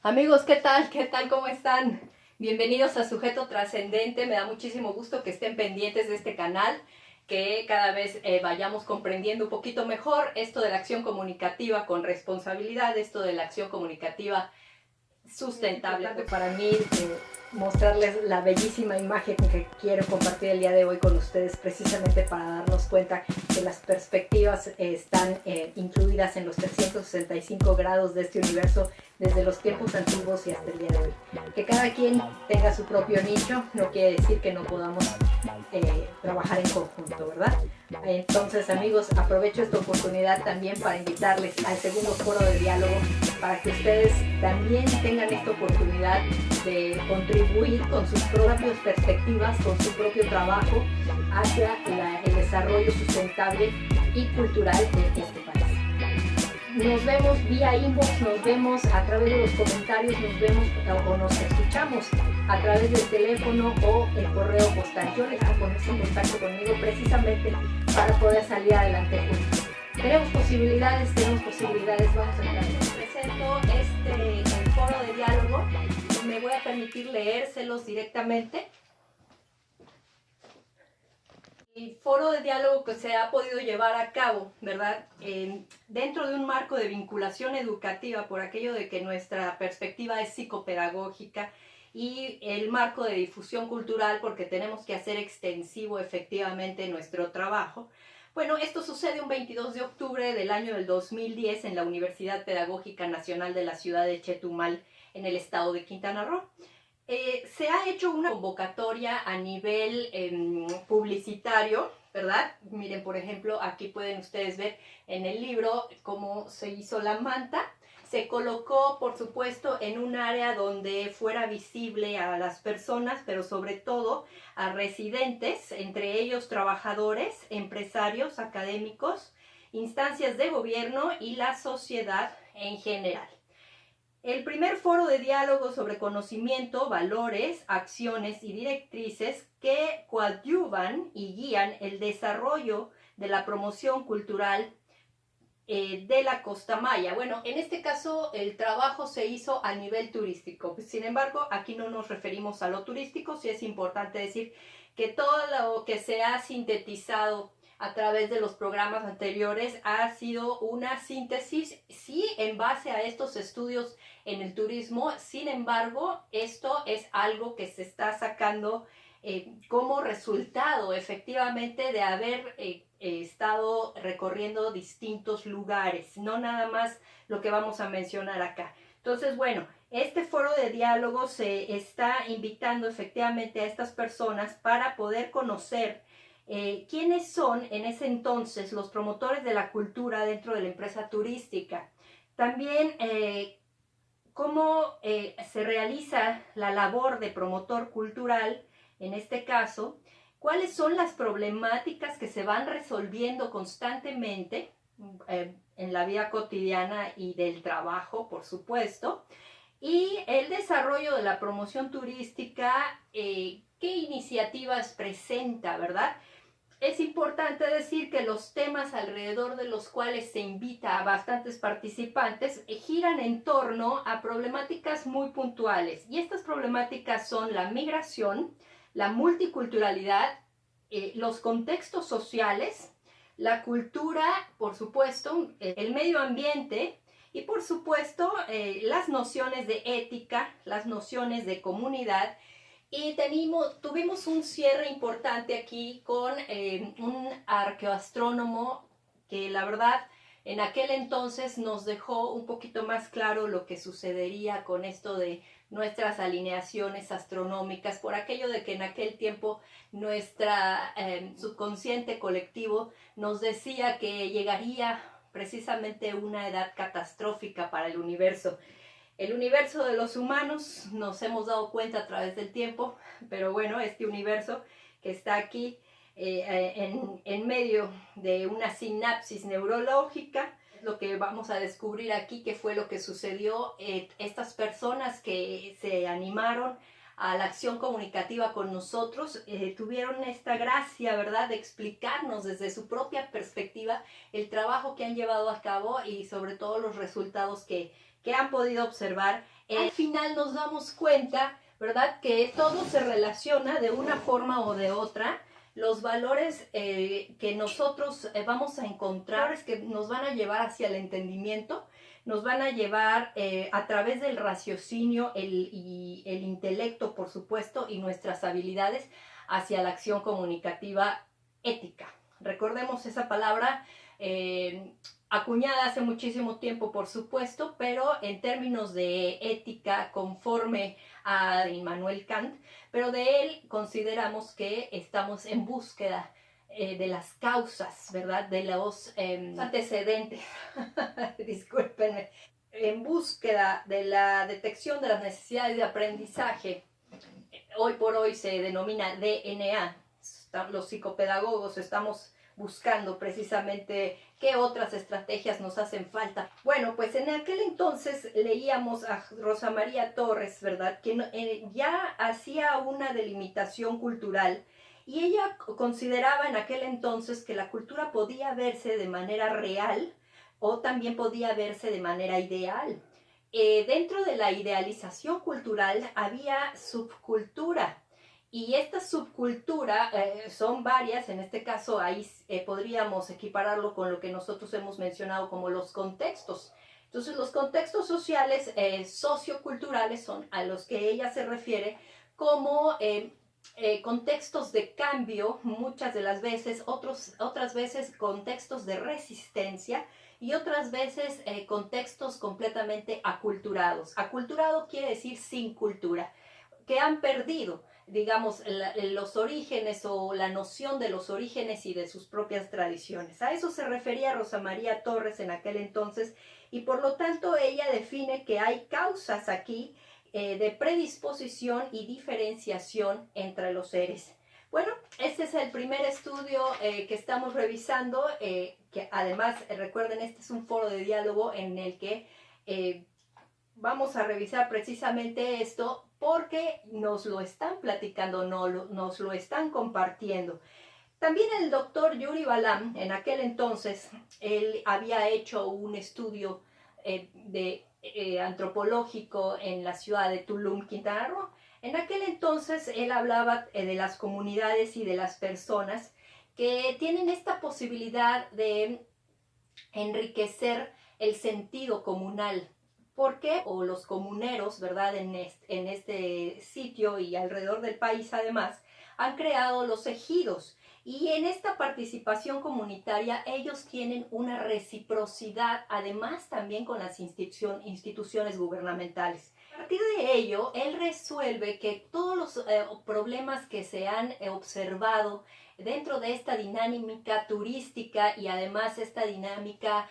Amigos, ¿qué tal? ¿Qué tal? ¿Cómo están? Bienvenidos a Sujeto Trascendente. Me da muchísimo gusto que estén pendientes de este canal, que cada vez vayamos comprendiendo un poquito mejor esto de la acción comunicativa con responsabilidad, esto de la acción comunicativa sustentable. Es para mí mostrarles la bellísima imagen que quiero compartir el día de hoy con ustedes, precisamente para darnos cuenta que las perspectivas están incluidas en los 365 grados de este universo, desde los tiempos antiguos y hasta el día de hoy. Que cada quien tenga su propio nicho no quiere decir que no podamos trabajar en conjunto, ¿verdad? Entonces, amigos, aprovecho esta oportunidad también para invitarles al segundo foro de diálogo, para que ustedes también tengan esta oportunidad de contribuir con sus propias perspectivas, con su propio trabajo hacia el desarrollo sustentable y cultural de este país. Nos vemos vía inbox, nos vemos a través de los comentarios, nos vemos o nos escuchamos a través del teléfono o el correo postal. Yo les voy a ponerse en contacto conmigo precisamente para poder salir adelante juntos. Tenemos posibilidades, vamos a entrar. Les presento el foro de diálogo. Me voy a permitir leérselos directamente. El foro de diálogo que se ha podido llevar a cabo, ¿verdad? Dentro de un marco de vinculación educativa, por aquello de que nuestra perspectiva es psicopedagógica, y el marco de difusión cultural, porque tenemos que hacer extensivo efectivamente nuestro trabajo. Bueno, esto sucede un 22 de octubre del año del 2010 en la Universidad Pedagógica Nacional de la ciudad de Chetumal, en el estado de Quintana Roo. Se ha hecho una convocatoria a nivel publicitario, ¿verdad? Miren, por ejemplo, aquí pueden ustedes ver en el libro cómo se hizo la manta. Se colocó, por supuesto, en un área donde fuera visible a las personas, pero sobre todo a residentes, entre ellos trabajadores, empresarios, académicos, instancias de gobierno y la sociedad en general. El primer foro de diálogo sobre conocimiento, valores, acciones y directrices que coadyuvan y guían el desarrollo de la promoción cultural de la Costa Maya. Bueno, en este caso el trabajo se hizo a nivel turístico. Sin embargo, aquí no nos referimos a lo turístico. Sí es importante decir que todo lo que se ha sintetizado a través de los programas anteriores ha sido una síntesis, sí, en base a estos estudios en el turismo. Sin embargo, esto es algo que se está sacando como resultado efectivamente de haber estado recorriendo distintos lugares, no nada más lo que vamos a mencionar acá. Entonces, bueno, este foro de diálogo se está invitando efectivamente a estas personas para poder conocer quiénes son en ese entonces los promotores de la cultura dentro de la empresa turística. También cómo se realiza la labor de promotor cultural, en este caso, cuáles son las problemáticas que se van resolviendo constantemente en la vida cotidiana y del trabajo, por supuesto, y el desarrollo de la promoción turística, qué iniciativas presenta, ¿verdad? Es importante decir que los temas alrededor de los cuales se invita a bastantes participantes giran en torno a problemáticas muy puntuales, y estas problemáticas son la migración, la multiculturalidad, los contextos sociales, la cultura, por supuesto, el medio ambiente y por supuesto las nociones de ética, las nociones de comunidad. Y tuvimos un cierre importante aquí con un arqueoastrónomo que la verdad en aquel entonces nos dejó un poquito más claro lo que sucedería con esto de nuestras alineaciones astronómicas, por aquello de que en aquel tiempo nuestra subconsciente colectivo nos decía que llegaría precisamente una edad catastrófica para el universo. El universo de los humanos nos hemos dado cuenta a través del tiempo, pero bueno, este universo que está aquí en medio de una sinapsis neurológica, lo que vamos a descubrir aquí, que fue lo que sucedió. Estas personas que se animaron a la acción comunicativa con nosotros tuvieron esta gracia, ¿verdad?, de explicarnos desde su propia perspectiva el trabajo que han llevado a cabo y sobre todo los resultados que que han podido observar, al final nos damos cuenta, ¿verdad?, que todo se relaciona de una forma o de otra. Los valores que nosotros vamos a encontrar, es que nos van a llevar hacia el entendimiento, nos van a llevar a través del raciocinio y el intelecto, por supuesto, y nuestras habilidades hacia la acción comunicativa ética. Recordemos esa palabra acuñada hace muchísimo tiempo, por supuesto, pero en términos de ética conforme a Immanuel Kant, pero de él consideramos que estamos en búsqueda de las causas, ¿verdad?, de los antecedentes, discúlpenme, en búsqueda de la detección de las necesidades de aprendizaje. Hoy por hoy se denomina DNA. Los psicopedagogos estamos buscando precisamente qué otras estrategias nos hacen falta. Bueno, pues en aquel entonces leíamos a Rosa María Torres, ¿verdad?, que ya hacía una delimitación cultural, y ella consideraba en aquel entonces que la cultura podía verse de manera real o también podía verse de manera ideal. Dentro de la idealización cultural había subcultura. Y esta subcultura son varias, en este caso ahí podríamos equipararlo con lo que nosotros hemos mencionado como los contextos. Entonces los contextos sociales, socioculturales, son a los que ella se refiere como contextos de cambio, muchas de las veces, otras veces contextos de resistencia, y otras veces contextos completamente aculturados. Aculturado quiere decir sin cultura, que han perdido, digamos, los orígenes o la noción de los orígenes y de sus propias tradiciones. A eso se refería Rosa María Torres en aquel entonces, y por lo tanto ella define que hay causas aquí de predisposición y diferenciación entre los seres. Bueno, este es el primer estudio que estamos revisando, que además, recuerden, este es un foro de diálogo en el que vamos a revisar precisamente esto, porque nos lo están platicando, nos lo están compartiendo. También el doctor Yuri Balam, en aquel entonces, él había hecho un estudio antropológico en la ciudad de Tulum, Quintana Roo. En aquel entonces él hablaba de las comunidades y de las personas que tienen esta posibilidad de enriquecer el sentido comunal. ¿Por qué? O los comuneros, ¿verdad?, en este sitio y alrededor del país además, han creado los ejidos. Y en esta participación comunitaria ellos tienen una reciprocidad, además también con las instituciones gubernamentales. A partir de ello, él resuelve que todos los problemas que se han observado dentro de esta dinámica turística y además esta dinámica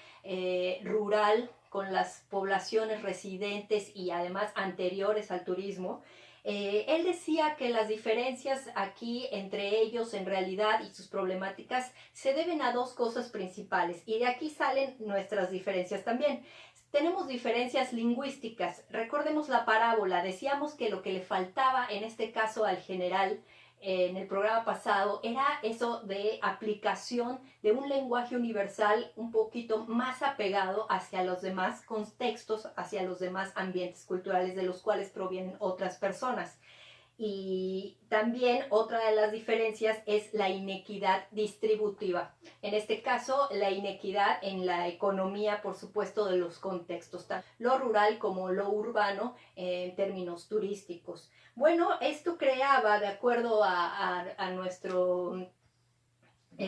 rural con las poblaciones residentes y además anteriores al turismo, él decía que las diferencias aquí entre ellos en realidad y sus problemáticas se deben a dos cosas principales, y de aquí salen nuestras diferencias también. Tenemos diferencias lingüísticas. Recordemos la parábola. Decíamos que lo que le faltaba en este caso al general en el programa pasado era eso de aplicación de un lenguaje universal un poquito más apegado hacia los demás contextos, hacia los demás ambientes culturales de los cuales provienen otras personas. Y también otra de las diferencias es la inequidad distributiva. En este caso, la inequidad en la economía, por supuesto, de los contextos, tanto lo rural como lo urbano en términos turísticos. Bueno, esto creaba, de acuerdo a nuestro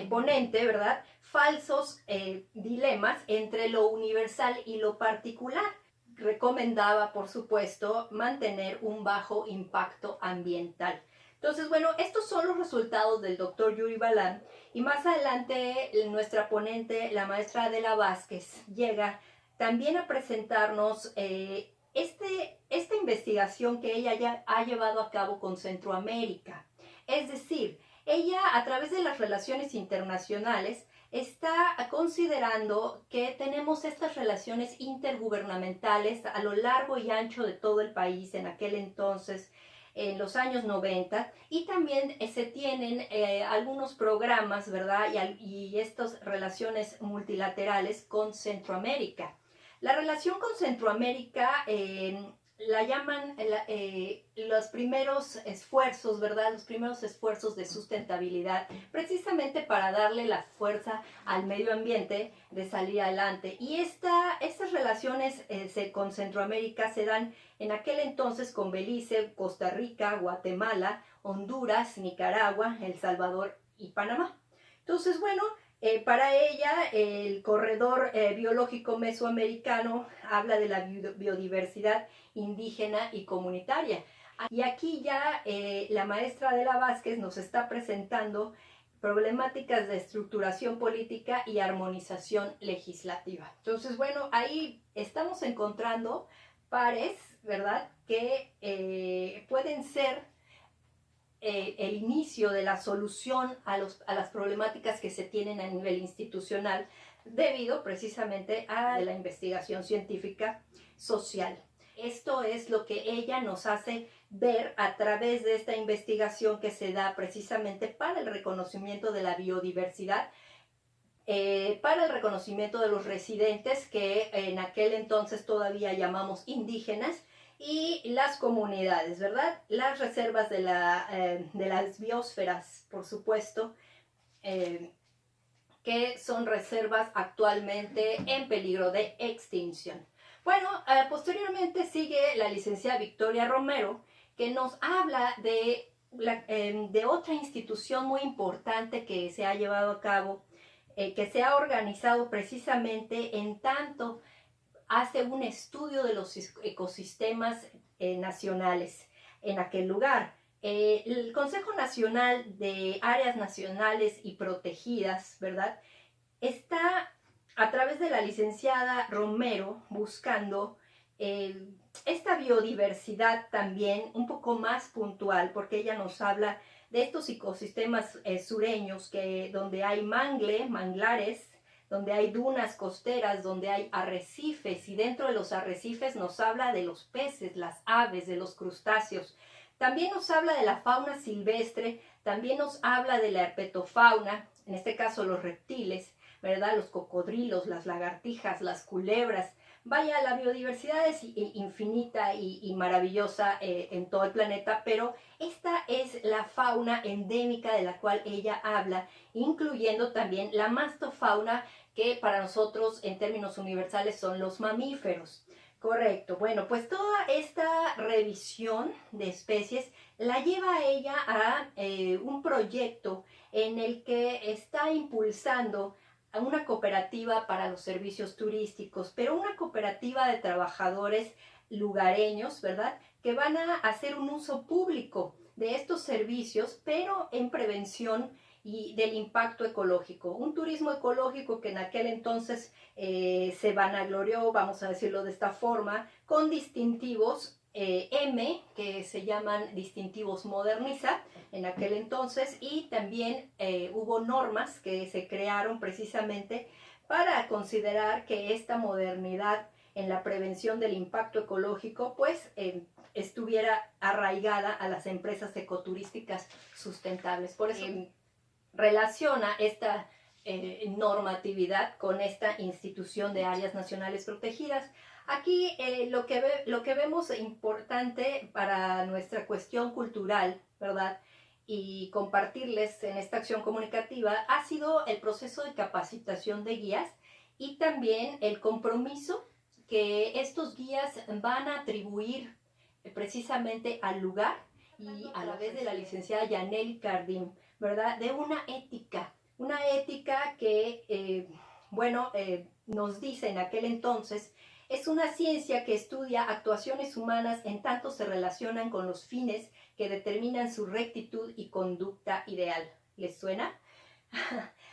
ponente, ¿verdad?, falsos dilemas entre lo universal y lo particular. Recomendaba, por supuesto, mantener un bajo impacto ambiental. Entonces, bueno, estos son los resultados del doctor Yuri Balam, y más adelante nuestra ponente, la maestra Adela Vázquez, llega también a presentarnos esta investigación que ella ya ha llevado a cabo con Centroamérica. Es decir, ella, a través de las relaciones internacionales, está considerando que tenemos estas relaciones intergubernamentales a lo largo y ancho de todo el país en aquel entonces, en los años 90, y también se tienen algunos programas, ¿verdad?, y estas relaciones multilaterales con Centroamérica. La relación con Centroamérica la llaman los primeros esfuerzos, ¿verdad? Los primeros esfuerzos de sustentabilidad, precisamente para darle la fuerza al medio ambiente de salir adelante. Y estas relaciones con Centroamérica se dan en aquel entonces con Belice, Costa Rica, Guatemala, Honduras, Nicaragua, El Salvador y Panamá. Entonces, bueno, para ella, el corredor biológico mesoamericano habla de la biodiversidad indígena y comunitaria. Y aquí ya la maestra Adela Vázquez nos está presentando problemáticas de estructuración política y armonización legislativa. Entonces, bueno, ahí estamos encontrando pares, ¿verdad?, que pueden ser el inicio de la solución a las problemáticas que se tienen a nivel institucional debido precisamente a la investigación científica social. Esto es lo que ella nos hace ver a través de esta investigación que se da precisamente para el reconocimiento de la biodiversidad, para el reconocimiento de los residentes que en aquel entonces todavía llamamos indígenas, y las comunidades, ¿verdad? Las reservas de las biosferas, por supuesto, que son reservas actualmente en peligro de extinción. Bueno, posteriormente sigue la licenciada Victoria Romero, que nos habla de otra institución muy importante que se ha llevado a cabo, que se ha organizado precisamente en tanto hace un estudio de los ecosistemas nacionales en aquel lugar. El Consejo Nacional de Áreas Nacionales y Protegidas, ¿verdad?, está a través de la licenciada Romero buscando esta biodiversidad también un poco más puntual, porque ella nos habla de estos ecosistemas sureños donde hay manglares, donde hay dunas costeras, donde hay arrecifes, y dentro de los arrecifes nos habla de los peces, las aves, de los crustáceos. También nos habla de la fauna silvestre, también nos habla de la herpetofauna, en este caso los reptiles, ¿verdad? Los cocodrilos, las lagartijas, las culebras. Vaya, la biodiversidad es infinita y maravillosa en todo el planeta, pero esta es la fauna endémica de la cual ella habla, incluyendo también la mastofauna, que para nosotros en términos universales son los mamíferos. Correcto. Bueno, pues toda esta revisión de especies la lleva a ella a un proyecto en el que está impulsando a una cooperativa para los servicios turísticos, pero una cooperativa de trabajadores lugareños, ¿verdad?, que van a hacer un uso público de estos servicios, pero en prevención y del impacto ecológico. Un turismo ecológico que en aquel entonces se vanaglorió, vamos a decirlo de esta forma, con distintivos M, que se llaman distintivos Moderniza en aquel entonces, y también hubo normas que se crearon precisamente para considerar que esta modernidad en la prevención del impacto ecológico pues estuviera arraigada a las empresas ecoturísticas sustentables. Por eso relaciona esta normatividad con esta institución de áreas nacionales protegidas. Aquí lo que vemos importante para nuestra cuestión cultural, ¿verdad?, y compartirles en esta acción comunicativa ha sido el proceso de capacitación de guías y también el compromiso que estos guías van a atribuir precisamente al lugar, y a la vez de la licenciada Yaneli Cardín, ¿verdad?, de una ética que, nos dice en aquel entonces, es una ciencia que estudia actuaciones humanas en tanto se relacionan con los fines que determinan su rectitud y conducta ideal. ¿Les suena?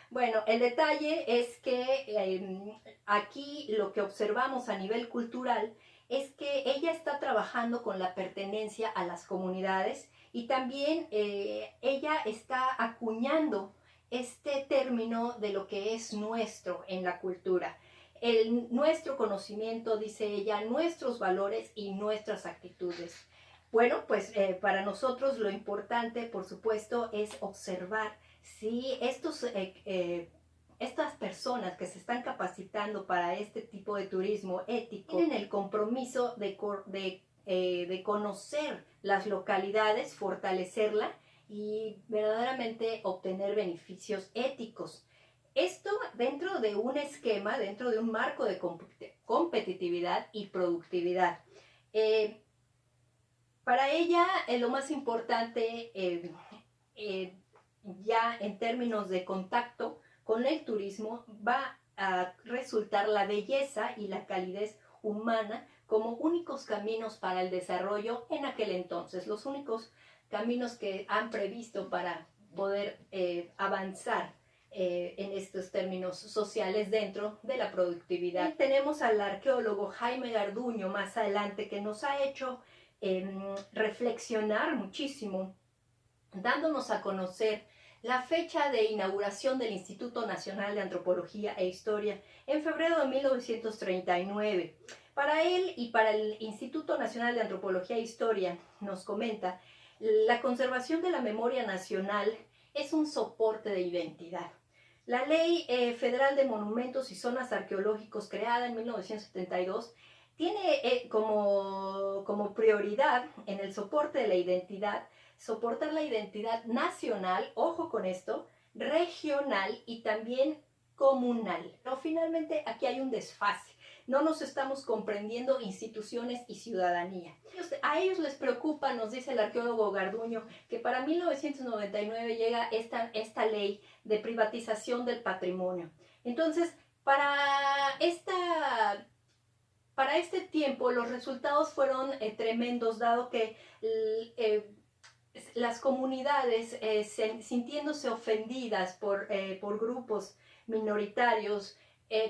Bueno, el detalle es que aquí lo que observamos a nivel cultural es que ella está trabajando con la pertenencia a las comunidades, y también ella está acuñando este término de lo que es nuestro en la cultura. Nuestro conocimiento, dice ella, nuestros valores y nuestras actitudes. Bueno, pues para nosotros lo importante, por supuesto, es observar si estos estas personas que se están capacitando para este tipo de turismo ético tienen el compromiso de conocer las localidades, fortalecerla y verdaderamente obtener beneficios éticos. Esto dentro de un esquema, dentro de un marco de competitividad y productividad. Para ella, lo más importante, ya en términos de contacto con el turismo, va a resultar la belleza y la calidez humana como únicos caminos para el desarrollo en aquel entonces, los únicos caminos que han previsto para poder avanzar en estos términos sociales dentro de la productividad. Y tenemos al arqueólogo Jaime Garduño más adelante, que nos ha hecho reflexionar muchísimo, dándonos a conocer la fecha de inauguración del Instituto Nacional de Antropología e Historia en febrero de 1939. Para él y para el Instituto Nacional de Antropología e Historia, nos comenta, la conservación de la memoria nacional es un soporte de identidad. La Ley Federal de Monumentos y Zonas Arqueológicos, creada en 1972, tiene como prioridad en el soporte de la identidad, soportar la identidad nacional, ojo con esto, regional y también comunal. Pero finalmente aquí hay un desfase. No nos estamos comprendiendo instituciones y ciudadanía. A ellos les preocupa, nos dice el arqueólogo Garduño, que para 1999 llega esta ley de privatización del patrimonio. Entonces, para este tiempo los resultados fueron tremendos, dado que las comunidades, sintiéndose ofendidas por grupos minoritarios,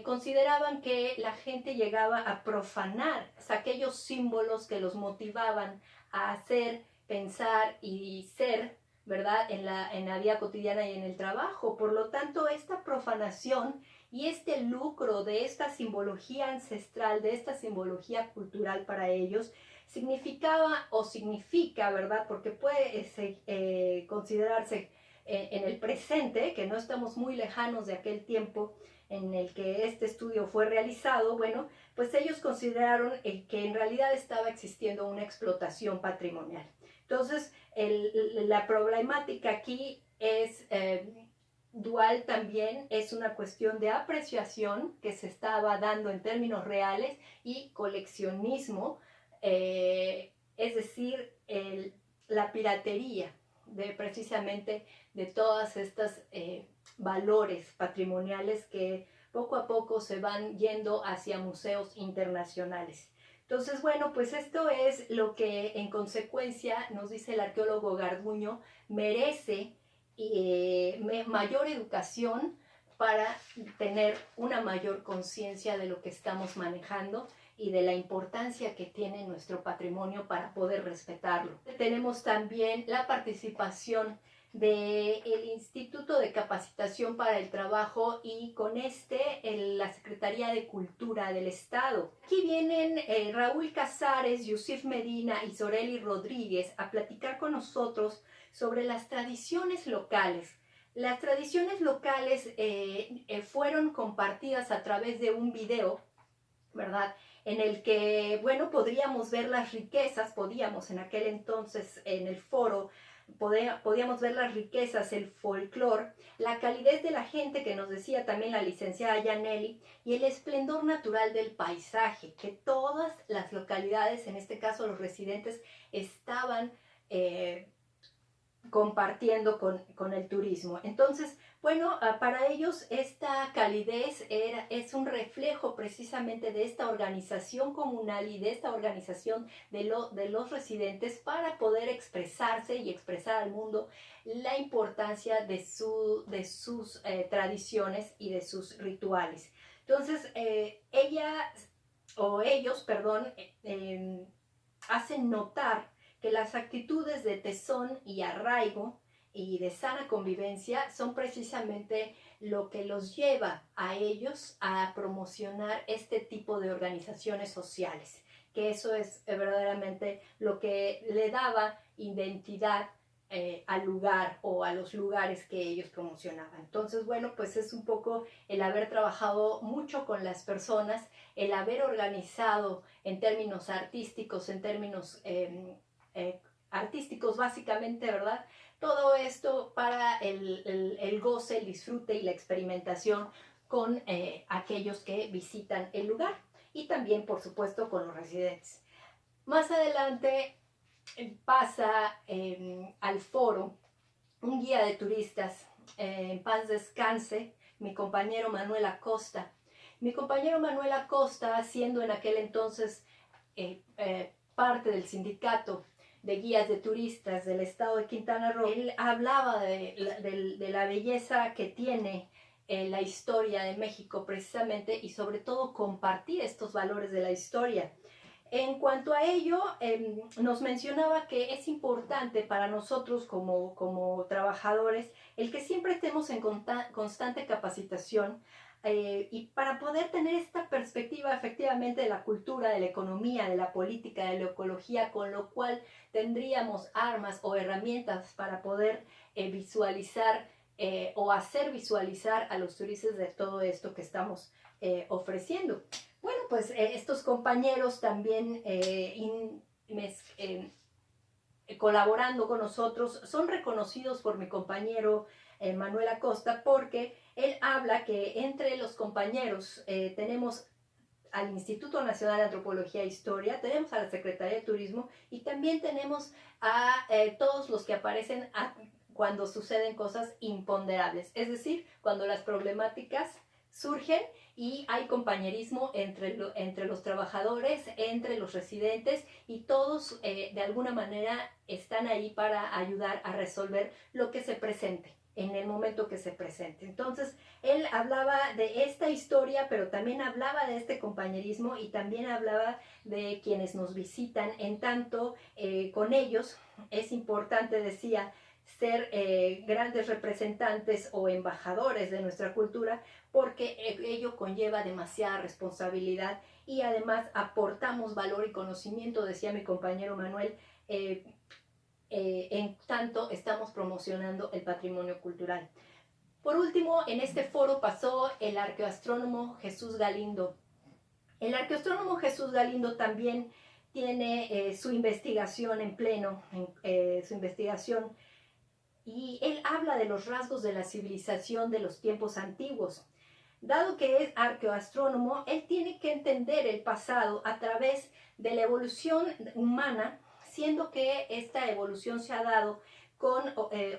consideraban que la gente llegaba a profanar aquellos símbolos que los motivaban a hacer, pensar y ser, ¿verdad?, en la vida cotidiana y en el trabajo. Por lo tanto, esta profanación y este lucro de esta simbología ancestral, de esta simbología cultural para ellos, significaba o significa, ¿verdad?, porque puede considerarse en el presente, que no estamos muy lejanos de aquel tiempo en el que este estudio fue realizado, bueno, pues ellos consideraron que en realidad estaba existiendo una explotación patrimonial. Entonces, la problemática aquí es dual también, es una cuestión de apreciación que se estaba dando en términos reales y coleccionismo, es decir, la piratería precisamente de todas estas valores patrimoniales que poco a poco se van yendo hacia museos internacionales. Entonces, bueno, pues esto es lo que en consecuencia nos dice el arqueólogo Garduño, merece mayor educación para tener una mayor conciencia de lo que estamos manejando y de la importancia que tiene nuestro patrimonio para poder respetarlo. Tenemos también la participación del Instituto de Capacitación para el Trabajo y con la Secretaría de Cultura del Estado. Aquí vienen Raúl Casares, Yusif Medina y Soreli Rodríguez a platicar con nosotros sobre las tradiciones locales. Las tradiciones locales fueron compartidas a través de un video, ¿verdad?, en el que, bueno, podríamos ver las riquezas, podíamos en aquel entonces en el foro, podíamos ver las riquezas, el folclore, la calidez de la gente que nos decía también la licenciada Yaneli y el esplendor natural del paisaje, que todas las localidades, en este caso los residentes, estaban compartiendo con el turismo. Entonces, bueno, para ellos esta calidez es un reflejo precisamente de esta organización comunal y de esta organización de los residentes para poder expresarse y expresar al mundo la importancia de sus tradiciones y de sus rituales. Entonces, ellos, hacen notar que las actitudes de tesón y arraigo y de sana convivencia son precisamente lo que los lleva a ellos a promocionar este tipo de organizaciones sociales, que eso es verdaderamente lo que le daba identidad al lugar o a los lugares que ellos promocionaban. Entonces, bueno, pues es un poco el haber trabajado mucho con las personas, el haber organizado en términos artísticos, en términos artísticos básicamente, ¿verdad? Todo esto para el goce, el disfrute y la experimentación con aquellos que visitan el lugar y también, por supuesto, con los residentes. Más adelante pasa al foro un guía de turistas, en paz descanse, mi compañero Manuel Acosta. Mi compañero Manuel Acosta, siendo en aquel entonces parte del sindicato de guías de turistas del estado de Quintana Roo, él hablaba de la belleza que tiene la historia de México precisamente y sobre todo compartir estos valores de la historia. En cuanto a ello, nos mencionaba que es importante para nosotros como trabajadores el que siempre estemos en constante capacitación y para poder tener esta perspectiva efectivamente de la cultura, de la economía, de la política, de la ecología, con lo cual tendríamos armas o herramientas para poder visualizar o hacer visualizar a los turistas de todo esto que estamos ofreciendo. Bueno, pues estos compañeros también colaborando con nosotros son reconocidos por mi compañero Manuel Acosta porque él habla que entre los compañeros tenemos al Instituto Nacional de Antropología e Historia, tenemos a la Secretaría de Turismo y también tenemos a todos los que aparecen cuando suceden cosas imponderables, es decir, cuando las problemáticas surgen y hay compañerismo entre los trabajadores, entre los residentes y todos de alguna manera están ahí para ayudar a resolver lo que se presente en el momento que se presente. Entonces, él hablaba de esta historia, pero también hablaba de este compañerismo y también hablaba de quienes nos visitan. En tanto, con ellos es importante, decía, ser grandes representantes o embajadores de nuestra cultura, porque ello conlleva demasiada responsabilidad y además aportamos valor y conocimiento, decía mi compañero Manuel, en tanto estamos promocionando el patrimonio cultural. Por último, en este foro pasó el arqueoastrónomo Jesús Galindo. El arqueoastrónomo Jesús Galindo también tiene su investigación en pleno, su investigación, y él habla de los rasgos de la civilización de los tiempos antiguos. Dado que es arqueoastrónomo, él tiene que entender el pasado a través de la evolución humana, siendo que esta evolución se ha dado con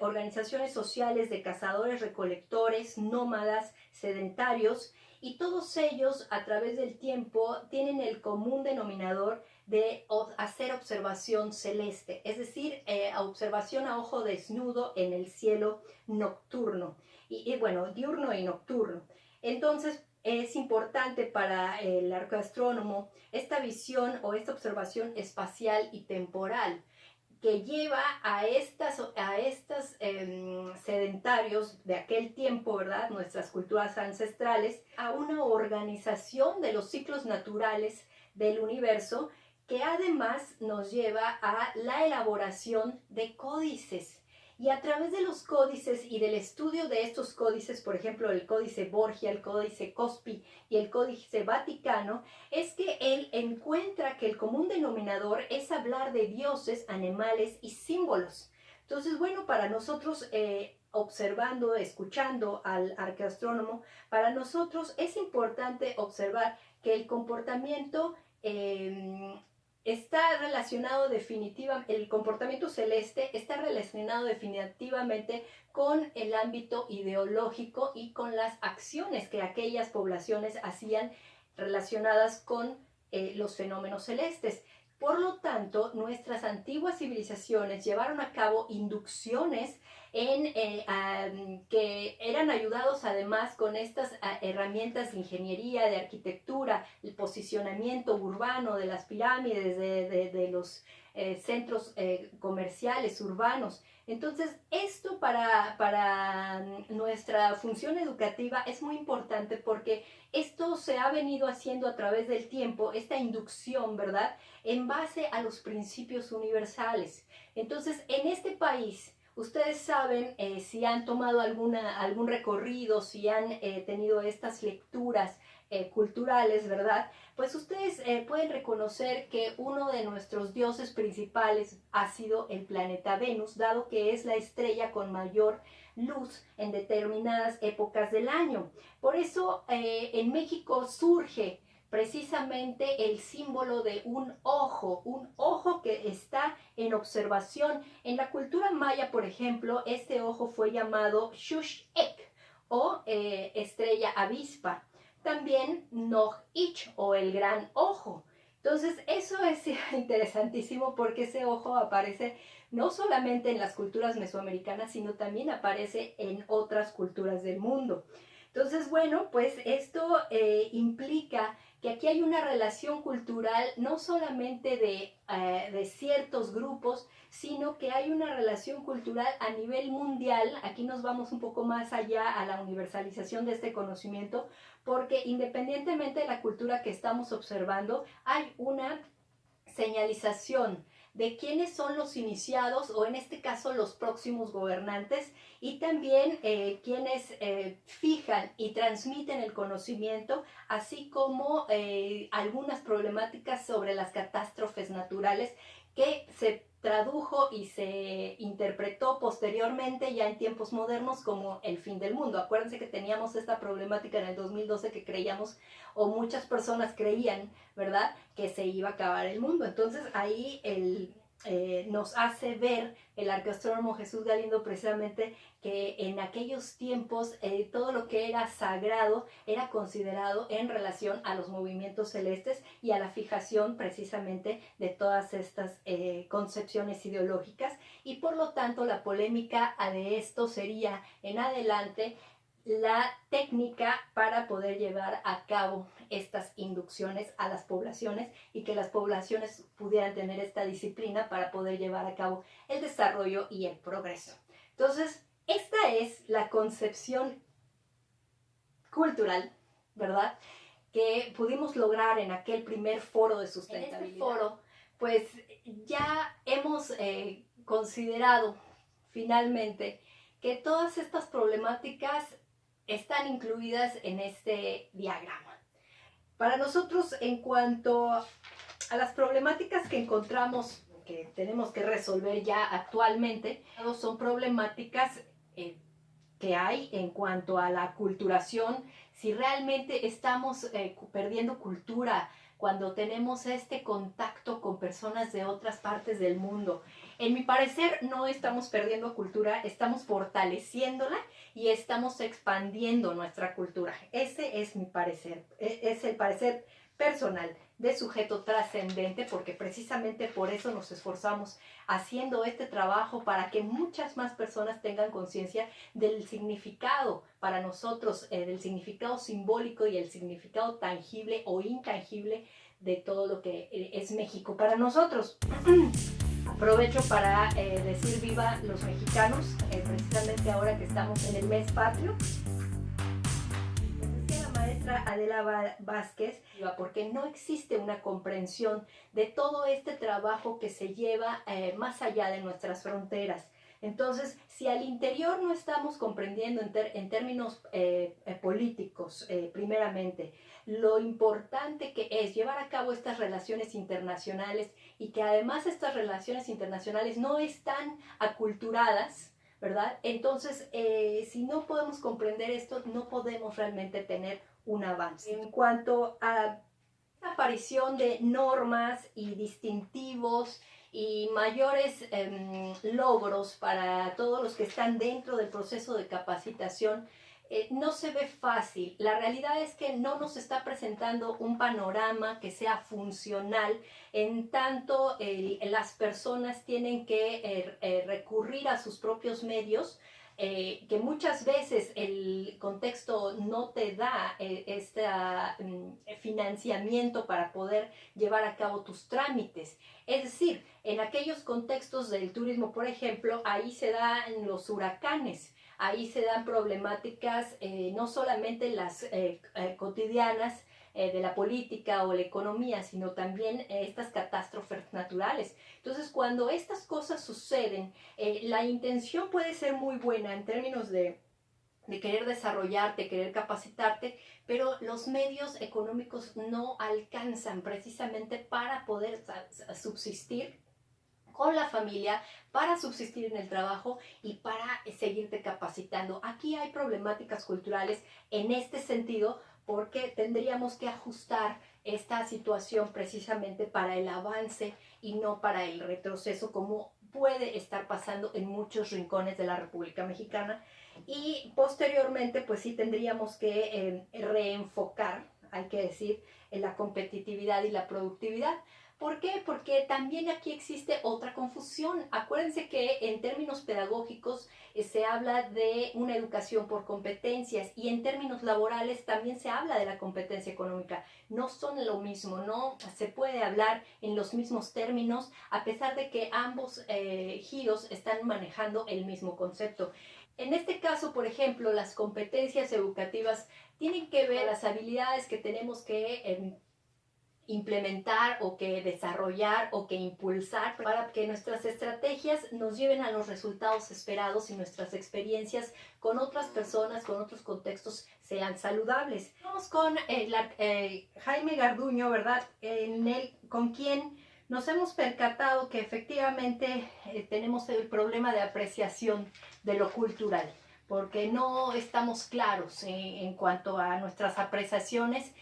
organizaciones sociales de cazadores, recolectores, nómadas, sedentarios, y todos ellos a través del tiempo tienen el común denominador de hacer observación celeste, es decir, observación a ojo desnudo en el cielo nocturno, y bueno, diurno y nocturno. Entonces, es importante para el arqueoastrónomo esta visión o esta observación espacial y temporal que lleva a estas sedentarios de aquel tiempo, ¿verdad? Nuestras culturas ancestrales, a una organización de los ciclos naturales del universo que además nos lleva a la elaboración de códices. Y a través de los códices y del estudio de estos códices, por ejemplo, el códice Borgia, el códice Cospi y el códice Vaticano, es que él encuentra que el común denominador es hablar de dioses, animales y símbolos. Entonces, bueno, para nosotros, observando, escuchando al arqueoastrónomo, para nosotros es importante observar que el comportamiento está relacionado definitivamente, el comportamiento celeste está relacionado definitivamente con el ámbito ideológico y con las acciones que aquellas poblaciones hacían relacionadas con los fenómenos celestes. Por lo tanto, nuestras antiguas civilizaciones llevaron a cabo inducciones que eran ayudados además con estas herramientas de ingeniería, de arquitectura, el posicionamiento urbano de las pirámides, de los centros comerciales urbanos. Entonces, esto para nuestra función educativa es muy importante porque esto se ha venido haciendo a través del tiempo, esta inducción, ¿verdad?, en base a los principios universales. Entonces, en este país, Ustedes saben, si han tomado algún recorrido, si han tenido estas lecturas culturales, ¿verdad? Pues ustedes pueden reconocer que uno de nuestros dioses principales ha sido el planeta Venus, dado que es la estrella con mayor luz en determinadas épocas del año. Por eso en México surge precisamente el símbolo de un ojo que está en observación. En la cultura maya, por ejemplo, este ojo fue llamado Xux'ec o estrella avispa. También Nog-Ich o el gran ojo. Entonces eso es interesantísimo porque ese ojo aparece no solamente en las culturas mesoamericanas, sino también aparece en otras culturas del mundo. Entonces, bueno, pues esto implica que aquí hay una relación cultural no solamente de ciertos grupos, sino que hay una relación cultural a nivel mundial. Aquí nos vamos un poco más allá a la universalización de este conocimiento, porque independientemente de la cultura que estamos observando, hay una señalización de quiénes son los iniciados o en este caso los próximos gobernantes y también quienes fijan y transmiten el conocimiento, así como algunas problemáticas sobre las catástrofes naturales que se tradujo y se interpretó posteriormente ya en tiempos modernos como el fin del mundo. Acuérdense que teníamos esta problemática en el 2012 que creíamos, o muchas personas creían, ¿verdad?, que se iba a acabar el mundo. Entonces ahí nos hace ver el arqueastrónomo Jesús Galindo precisamente que en aquellos tiempos todo lo que era sagrado era considerado en relación a los movimientos celestes y a la fijación precisamente de todas estas concepciones ideológicas, y por lo tanto la polémica de esto sería en adelante la técnica para poder llevar a cabo estas inducciones a las poblaciones y que las poblaciones pudieran tener esta disciplina para poder llevar a cabo el desarrollo y el progreso. Entonces, esta es la concepción cultural, ¿verdad?, que pudimos lograr en aquel primer foro de sustentabilidad. En este foro, pues ya hemos considerado finalmente que todas estas problemáticas están incluidas en este diagrama. Para nosotros, en cuanto a las problemáticas que encontramos, que tenemos que resolver ya actualmente, son problemáticas que hay en cuanto a la aculturación, si realmente estamos perdiendo cultura cuando tenemos este contacto con personas de otras partes del mundo. En mi parecer, no estamos perdiendo cultura, estamos fortaleciéndola y estamos expandiendo nuestra cultura. Ese es mi parecer, es el parecer personal de sujeto trascendente, porque precisamente por eso nos esforzamos haciendo este trabajo para que muchas más personas tengan conciencia del significado para nosotros, del significado simbólico y el significado tangible o intangible de todo lo que es México para nosotros. Aprovecho para decir viva los mexicanos, precisamente ahora que estamos en el mes patrio. Decía la maestra Adela Vázquez, porque no existe una comprensión de todo este trabajo que se lleva más allá de nuestras fronteras. Entonces, si al interior no estamos comprendiendo en términos políticos, primeramente, lo importante que es llevar a cabo estas relaciones internacionales y que además estas relaciones internacionales no están aculturadas, ¿verdad? Entonces, si no podemos comprender esto, no podemos realmente tener un avance. En cuanto a la aparición de normas y distintivos y mayores logros para todos los que están dentro del proceso de capacitación, no se ve fácil. La realidad es que no nos está presentando un panorama que sea funcional, en tanto las personas tienen que recurrir a sus propios medios, que muchas veces el contexto no te da este financiamiento para poder llevar a cabo tus trámites. Es decir, en aquellos contextos del turismo, por ejemplo, ahí se dan los huracanes, ahí se dan problemáticas no solamente las cotidianas, de la política o la economía, sino también estas catástrofes naturales. Entonces, cuando estas cosas suceden, la intención puede ser muy buena en términos de querer desarrollarte, querer capacitarte, pero los medios económicos no alcanzan precisamente para poder subsistir con la familia, para subsistir en el trabajo y para seguirte capacitando. Aquí hay problemáticas culturales en este sentido porque tendríamos que ajustar esta situación precisamente para el avance y no para el retroceso, como puede estar pasando en muchos rincones de la República Mexicana. Y posteriormente, pues sí tendríamos que reenfocar, hay que decir, en la competitividad y la productividad. ¿Por qué? Porque también aquí existe otra confusión. Acuérdense que en términos pedagógicos se habla de una educación por competencias y en términos laborales también se habla de la competencia económica. No son lo mismo, no se puede hablar en los mismos términos a pesar de que ambos giros están manejando el mismo concepto. En este caso, por ejemplo, las competencias educativas tienen que ver las habilidades que tenemos que implementar o que desarrollar o que impulsar para que nuestras estrategias nos lleven a los resultados esperados y nuestras experiencias con otras personas, con otros contextos sean saludables. Vamos con Jaime Garduño, ¿verdad? Con quien nos hemos percatado que efectivamente tenemos el problema de apreciación de lo cultural, porque no estamos claros en cuanto a nuestras apreciaciones,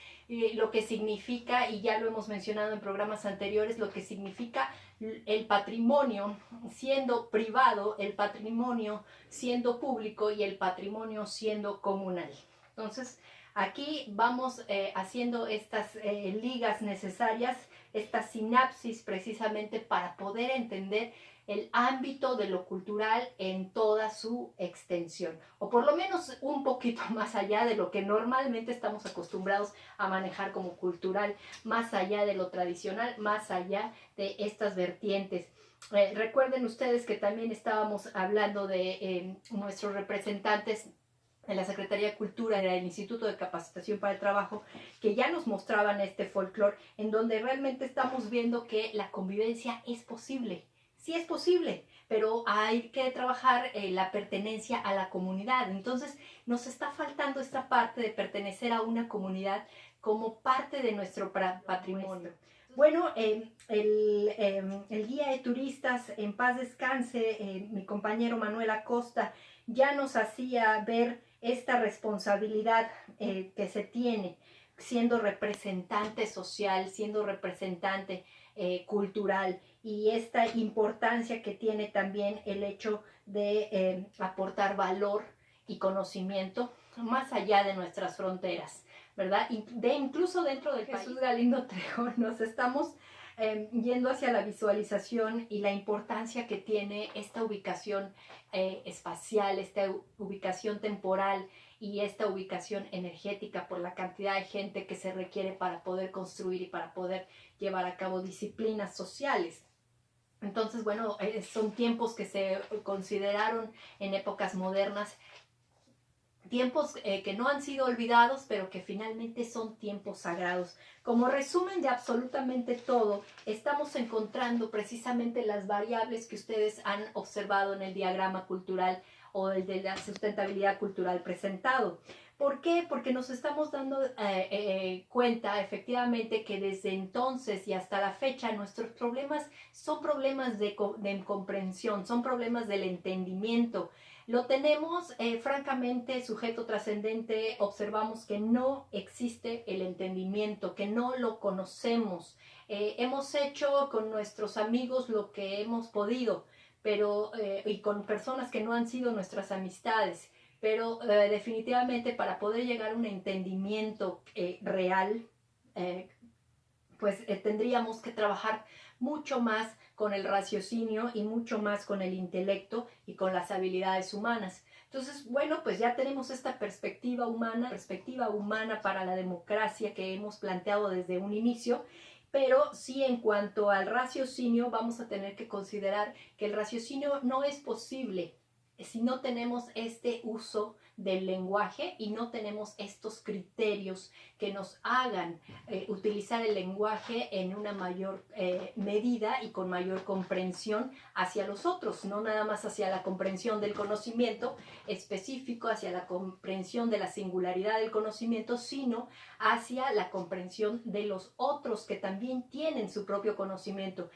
lo que significa, y ya lo hemos mencionado en programas anteriores, lo que significa el patrimonio siendo privado, el patrimonio siendo público y el patrimonio siendo comunal. Entonces, aquí vamos haciendo estas ligas necesarias, esta sinapsis precisamente para poder entender el ámbito de lo cultural en toda su extensión, o por lo menos un poquito más allá de lo que normalmente estamos acostumbrados a manejar como cultural, más allá de lo tradicional, más allá de estas vertientes. Recuerden ustedes que también estábamos hablando de nuestros representantes de la Secretaría de Cultura y del Instituto de Capacitación para el Trabajo, que ya nos mostraban este folclore, en donde realmente estamos viendo que la convivencia es posible. Sí es posible, pero hay que trabajar la pertenencia a la comunidad. Entonces nos está faltando esta parte de pertenecer a una comunidad como parte de nuestro patrimonio. Bueno, el guía de turistas, en paz descanse, mi compañero Manuel Acosta, ya nos hacía ver esta responsabilidad que se tiene siendo representante social, siendo representante cultural, y esta importancia que tiene también el hecho de aportar valor y conocimiento más allá de nuestras fronteras, ¿verdad? Incluso dentro del Jesús país. Galindo Trejo, nos estamos yendo hacia la visualización y la importancia que tiene esta ubicación espacial, esta ubicación temporal y esta ubicación energética por la cantidad de gente que se requiere para poder construir y para poder llevar a cabo disciplinas sociales. Entonces, bueno, son tiempos que se consideraron en épocas modernas, tiempos que no han sido olvidados, pero que finalmente son tiempos sagrados. Como resumen de absolutamente todo, estamos encontrando precisamente las variables que ustedes han observado en el diagrama cultural o el de la sustentabilidad cultural presentado. ¿Por qué? Porque nos estamos dando cuenta efectivamente que desde entonces y hasta la fecha nuestros problemas son problemas de comprensión, son problemas del entendimiento. Lo tenemos francamente sujeto trascendente, observamos que no existe el entendimiento, que no lo conocemos. Hemos hecho con nuestros amigos lo que hemos podido, pero y con personas que no han sido nuestras amistades, pero definitivamente para poder llegar a un entendimiento real, pues tendríamos que trabajar mucho más con el raciocinio y mucho más con el intelecto y con las habilidades humanas. Entonces, bueno, pues ya tenemos esta perspectiva humana para la democracia que hemos planteado desde un inicio, pero sí en cuanto al raciocinio vamos a tener que considerar que el raciocinio no es posible si no tenemos este uso del lenguaje y no tenemos estos criterios que nos hagan utilizar el lenguaje en una mayor medida y con mayor comprensión hacia los otros, no nada más hacia la comprensión del conocimiento específico, hacia la comprensión de la singularidad del conocimiento, sino hacia la comprensión de los otros que también tienen su propio conocimiento.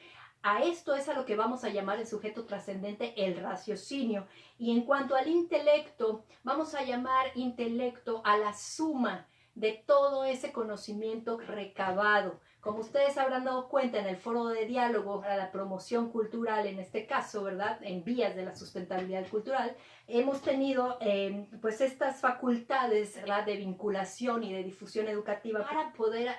A esto es a lo que vamos a llamar el sujeto trascendente, el raciocinio. Y en cuanto al intelecto, vamos a llamar intelecto a la suma de todo ese conocimiento recabado. Como ustedes habrán dado cuenta en el foro de diálogo para la promoción cultural, en este caso, ¿verdad?, en vías de la sustentabilidad cultural, hemos tenido pues estas facultades, ¿verdad?, de vinculación y de difusión educativa para poder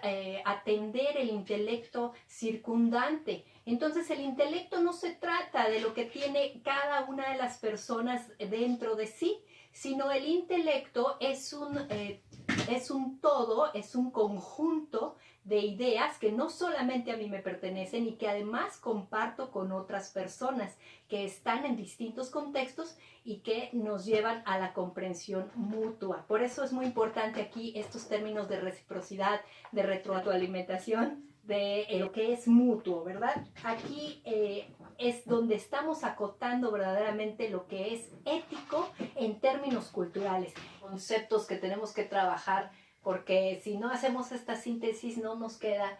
atender el intelecto circundante. Entonces el intelecto no se trata de lo que tiene cada una de las personas dentro de sí, sino el intelecto es un todo, es un conjunto de ideas que no solamente a mí me pertenecen y que además comparto con otras personas que están en distintos contextos y que nos llevan a la comprensión mutua. Por eso es muy importante aquí estos términos de reciprocidad, de retroalimentación, de lo que es mutuo, ¿verdad? Aquí es donde estamos acotando verdaderamente lo que es ético en términos culturales, conceptos que tenemos que trabajar, porque si no hacemos esta síntesis no nos queda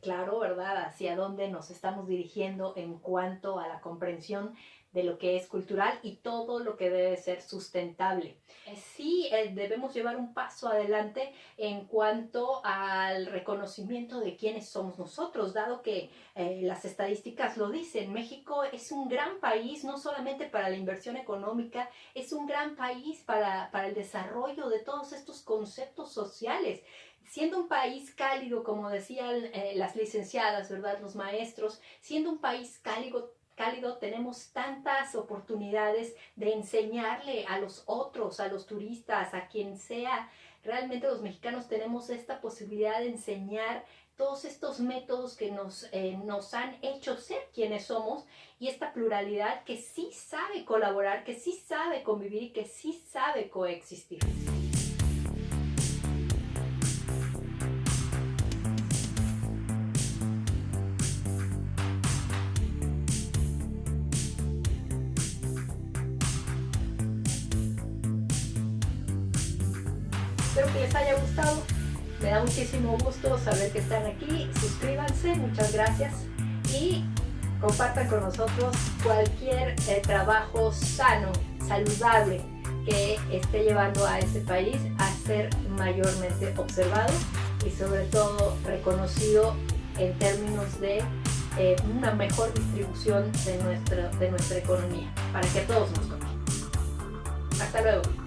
claro, ¿verdad?, hacia dónde nos estamos dirigiendo en cuanto a la comprensión de lo que es cultural y todo lo que debe ser sustentable. Sí, debemos llevar un paso adelante en cuanto al reconocimiento de quiénes somos nosotros, dado que las estadísticas lo dicen. México es un gran país, no solamente para la inversión económica, es un gran país para el desarrollo de todos estos conceptos sociales. Siendo un país cálido, como decían las licenciadas, ¿verdad?, los maestros, siendo un país cálido, tenemos tantas oportunidades de enseñarle a los otros, a los turistas, a quien sea. Realmente los mexicanos tenemos esta posibilidad de enseñar todos estos métodos que nos han hecho ser quienes somos, y esta pluralidad que sí sabe colaborar, que sí sabe convivir y que sí sabe coexistir. Espero que les haya gustado. Me da muchísimo gusto saber que están aquí. Suscríbanse, muchas gracias. Y compartan con nosotros cualquier trabajo sano, saludable, que esté llevando a este país a ser mayormente observado y sobre todo reconocido en términos de una mejor distribución de nuestra economía, para que todos nos conozcan. Hasta luego.